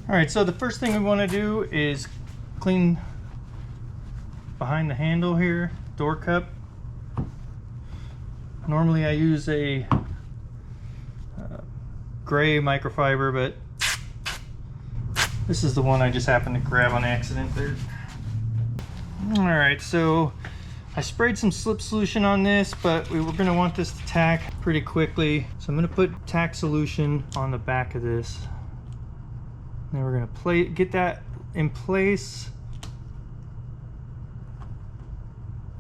All right, so the first thing we want to do is clean behind the handle here, door cup. Normally I use a gray microfiber, but this is the one I just happened to grab on accident there. All right, so I sprayed some slip solution on this, but we were going to want this to tack pretty quickly. So I'm going to put tack solution on the back of this. Then we're going to get that in place.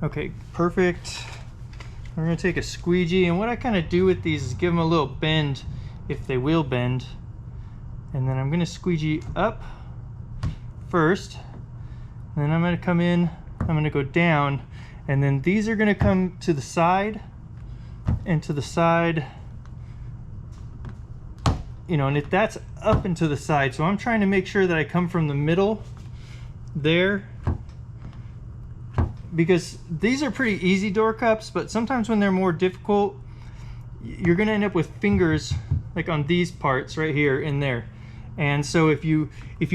Okay, perfect. We're going to take a squeegee, and what I kind of do with these is give them a little bend if they will bend. And then I'm going to squeegee up first. And then I'm going to come in, I'm going to go down, and then these are going to come to the side and to the side, you know, and if that's up and to the side. So I'm trying to make sure that I come from the middle there, because these are pretty easy door cups, but sometimes when they're more difficult, you're going to end up with fingers like on these parts right here in there. And so if you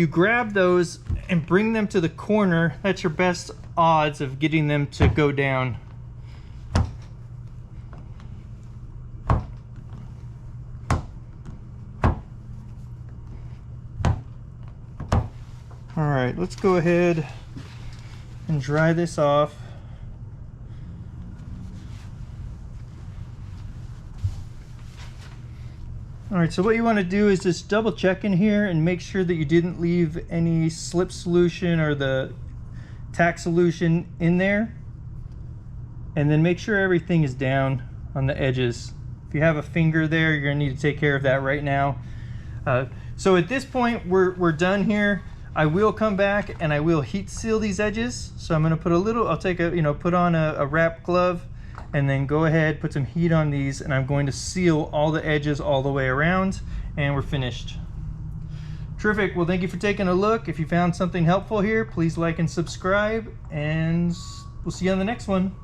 grab those and bring them to the corner, that's your best odds of getting them to go down. All right, let's go ahead and dry this off. All right, so what you want to do is just double check in here and make sure that you didn't leave any slip solution or the tack solution in there. And then make sure everything is down on the edges. If you have a finger there, you're going to need to take care of that right now. So at this point, we're done here. I will come back and I will heat seal these edges. So I'm going to put a little, I'll take a, put on a wrap glove, and then go ahead, put some heat on these, and I'm going to seal all the edges all the way around, and we're finished. Terrific. Well, thank you for taking a look. If you found something helpful here, please like and subscribe, and we'll see you on the next one.